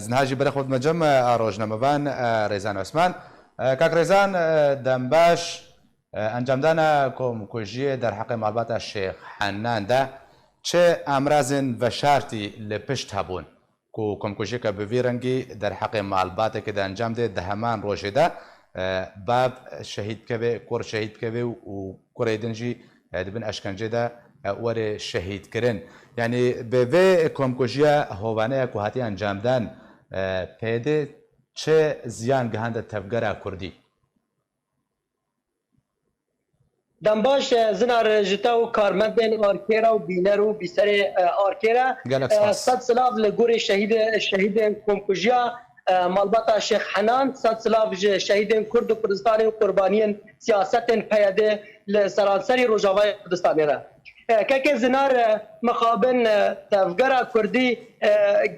زنهاجی بەرە خۆت مەجەم ڕۆژنامەبان ڕێزان عوسمان کاک ڕێزان دەمباش ئەنجامدانە کۆمکوژیە دەرحەقی ماڵباتە شێخ حەناندا چه ئامرازن بەشارتی لە پشت هەبوون و کۆمکوژیەکە بڤی ڕەنگی دەرحەقی ماڵباتێکدا ئەنجام دێت دە هەمان ڕۆژێدا باب شەهید بکەبێ کوڕ شەهید بکەبێ و کوڕی دنجی دبن ئەشکەنجێدا وەرێ شەهیدکردن یعنی بێ کۆمکوژیە هۆبانەیە و هاتی ئەنجامدان پێدێ چه زیان گەهاندە تەفگەرە کوردی دەمباش زنار ژتا و کارمەندên ئارکێرا و بینەر و بیسەرê ئارکێرە سەد سلاv li gorî şehîdên komkujiya malbata Şêx Henan sed silav ji şehîdên Kurd û Kurdistanê û qurbaniyên siyasetên peyedê li seranserî Rojavayê Kurdistanê re. Keke zinar mixabin tevgera Kurdî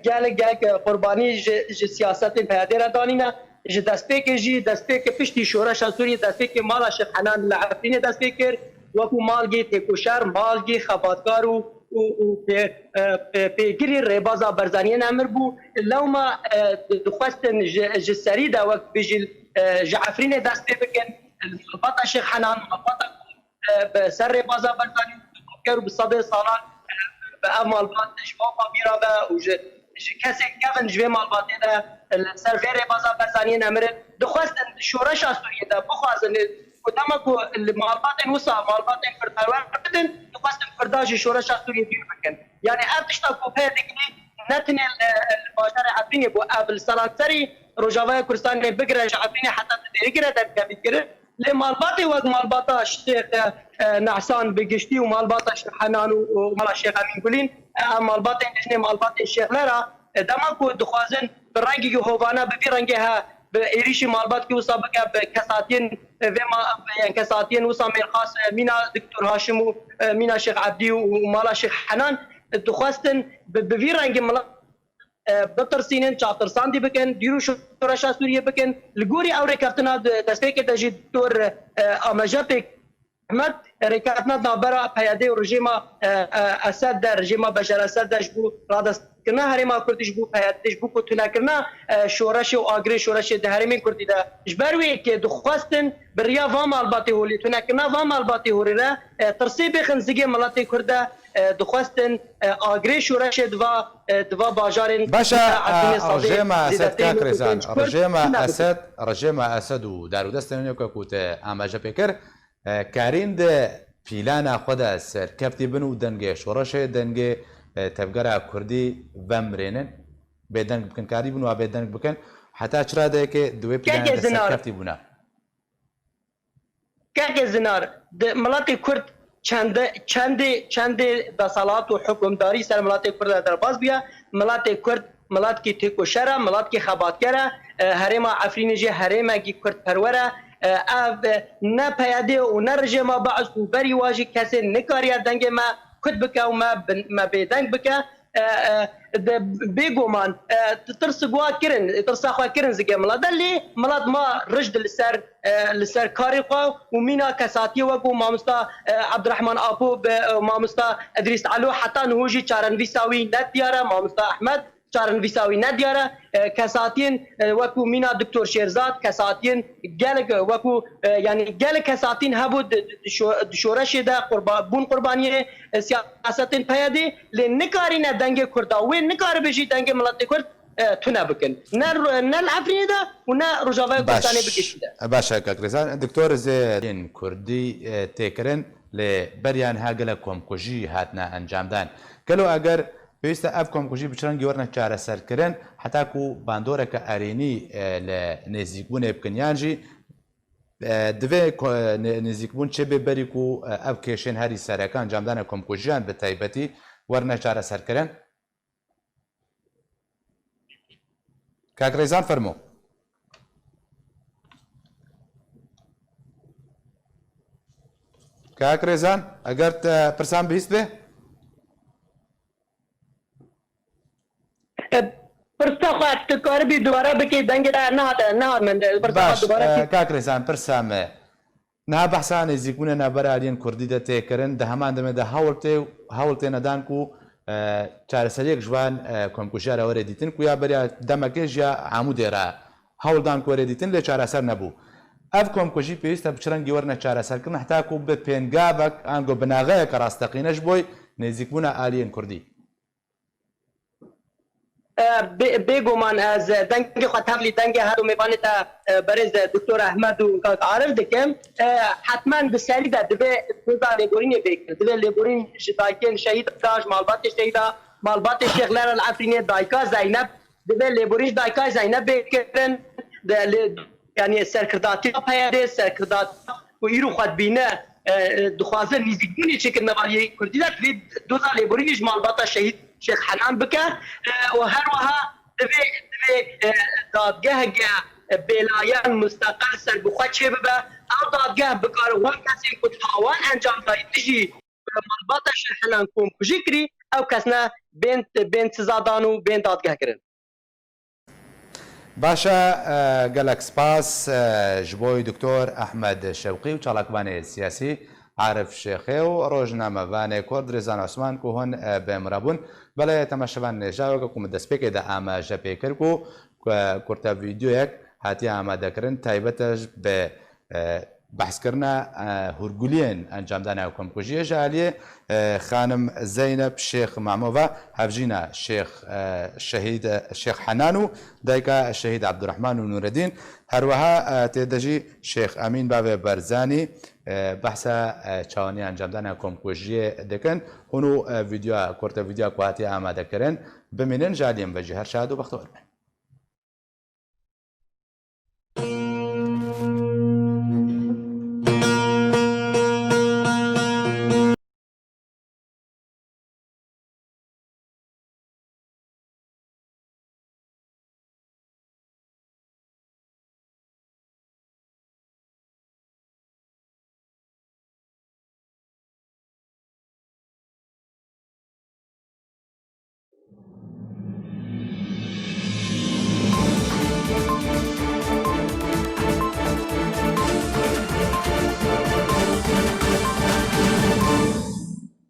gelek qurbanî ji siyasetên peyedê re danîne ji destpêkê jî destpêkê piştî şoreşa Sûriyê destpêkê mala Şêx Henan li Efrînê dest pê kir wekû malgê têkoşer malgê xebatkar û pêgirî rêbaza berzaniyên emir bû lewma dixwestin ji serî de wek bijî ji Efrînê dest pê bikin malbata Şêx Henan malbata bi ser rêbaza berzanî ker û bi sedê salan bi ev malbat ji bava bîra be û ji kesek kevin ji vê malbatê de li ser vê rêbaza berzaniyên emirin dixwestin şoreşa Sûriyê de bixwazin ku dema ku li malbatên wisa malbatên Kurdperwer bidin dixwestin Kurda jî şoreşa Sûriyê bîr bikin yani ev tişta ku pê dikî ne tenê li bajarê Efrînê bû ev li seranserî Rojavayê Kurdistanê bigire ji Efrînê heta di dêrîgire derkevîkirin lê malbatê wek malbata Şêx Nesan bi giştî û malbata Şêx Henan û mala Şêx Emîn Gulîn em malbatên dijnê malbatên şêxlera dema ku dixwazin bi rengekî hovane bi vî rengê he bi êrişî malbatkî wisa bike bi kesatiyên vê kesatiyên wisa mêrxas mîna Diktor Haşim û mîna Şêx Ebdî û mala Şêx Henan dixwestin bi vî rengê bitirsînin çavtirsandî bikin dîrû şoreşa Sûriyê bikin li gorî ew rêkeftina destpêkê de jî Diktor Amejepê Ahmed rêkeftina navbera peyedê û rejîma Esed de rejîma Beşer Esed de ji bo radestkirina herêma Kurdî ji bo peyedê ji bo ku tunekirina şoreşê û agirê şoreşê di herêmên Kurdî de ji ber wê kê dixwestin bi riya va malbatê holê tunekirina va malbatê holê re tirsê bêxin zigê miletê Kurd de dixwestin agirê şoreşê diva bajarên باشە ڕژێمە ئەسەد کاک ڕێزان ڕژێمە ئەسەد و دارودەستێنێکە کوتە ئاماژە پێکرد کارین دە پیلانە خۆدا سەرکەفتی بن و دەنگێ شۆڕەشێ دەنگێ تەفگەرە کوردی بەمرێنن بێدەنگ بکەن کاری بن و بێدەنگ بکەن حتا چرادەیەکێ دوێ پیلانە سەرکەفتی بوونە کاکێ زنار مڵاتی کورد çendê desalat û hukmdarî ser milatê Kurd de derbas bûye milatê Kurd milatkî têkoşer e milatkî xebatger e herêma Efrînê jî herêmekî Kurdperwer e ev ne peyedê û ne rejêma Beş û berî wa jî kesê nikariye dengê me Kurd bike û me bêdeng bike bêguman tirsa gwa kirin tirsa xwe kirin zigê milat de lê milat ma rijd li ser karê xwe û mîna kesatiyê wek û mamosta Ebdirehman Apo mamosta Edrîs Elo heta niho jî çarenivîsa wî ne diyar e mamosta Ehmed çarenivîsa wî ne diyar e kesatiyên wekû mîna Diktor Şêrzad kesatiyên gelek wekû yani gelek kesatîn hebû di şoreşê de bûn qurbaniyê siyasetên peyedê lê nikarîne dengê Kurda wê nikaribe jî dengê miletê Kurd tune bikin ne li Efrînê de û ne Rojavayê Kurdistanê bigiştî de باشە کاک ڕێزان دکتۆر زێرین کوردی تێکردن لێ بەریان هاگەلە کۆمکوژی هاتنە ئەنجامدان گەلۆ ئەگەر پێویستە ئەف کۆمکوژی بچرەنگی وەرنە چارەسەرکردن حتاکو باندۆرەکە ئارێنی لە نێزیکبوونێ بکەنیانژی divê nêzîkbûn çê bê berî ku ev kêşên herî sereka encamdana komkujiyan bi taybetî werne çareserkirin kak rêzan fermo kak rêzan eger te pirsan bihîst bê pirsa xwe dikaribî dubare bikî dengê de nehate min کاک ڕێزان پرسامێ نا بەحسا نێزیکبوونە نابەرە ئالیەن کوردی دە تێکردن دە هەمان دەمێدا هەوڵ تێنەدان و چارەسەریەک جوان کۆمکوژیارە وەرە دیتن کویا بەریا دەمەکەش یا هەموو دێرە هەوڵدان کۆرە دیتن لێ چارەسەر نەبوو ئەف کۆمکوژی پێویستە بچرەنگی وەرنە چارەسەرکردن هەتاکو بە پێنگابک ئەنگۆ بناغەیە کە ڕاستەقینەش بۆی نێزیکبوونە ئالیین کوردی بێگومان ئەز دەنگی خۆ تەملی دەنگی هەرو میوانێتە بەرز دکتۆر ئەحمەد و کاک عارف دەکەم حتما بسەریدا دەبێ دوزا لێبورینێ بێکرد دەبێ لێبورین ji dayikên şehîd Taş malbatê şehîda malbatê Şêx Leral Efrînê dayika Zeynep dibê lêborîn dayika Zeynep bêkirin yani serkirdatiya peyadê serkirdatiya ku îro xwedbîne dixwaze nîzîkbûnê çêkir nevariyê Kurdî de divê doza lêborînê ji malbata şehîd Şêx Henan bike û her wiha divê dadgeheke bêlayan müsteqil serbixwe çê bibe ew dadgeh bikare wan kesên ku tawan encam dayî dijî malbata Şêx Henan komkujî kirî ew kes ne bên sizadan û bên dadgeh kirin باشە گەلک سپاس ji بۆی دکتۆر ئەحمەد شەوقی و چالاکبانێ سیاسی عارف شێخێ و ڕۆژنامەوانێ کۆرد درێزان عوسمان و هۆن بێمرەبوون بەڵێ تەماشەوان نێژاوەکە کومە دەستپێکێدا ئاماژە پێکرد و کورتە ڤیددیۆیەک هاتی ئامادەکردن تایبەتەش بە بەحسکردنە هورگولیên ئەنجامدانە کۆمکوژیە ژالیێ خانم زەینەب شێخ مامۆڤە هەڤژینە شێخ حەنان و دایکە شەهید عەبدوڕەحمان و نورەدین هەروەها تێدەژی شێخ ئەمین باوێ بەرزانی بەحسە چاوەنی ئەنجامدانە کۆمکوژیە دەکەن هون و ڤیددیۆ کورتە ڤیددیۆ کوهاتی ئامادەکردن بمێنن ژالیم بەجی هەر شاد و بەختەوەربن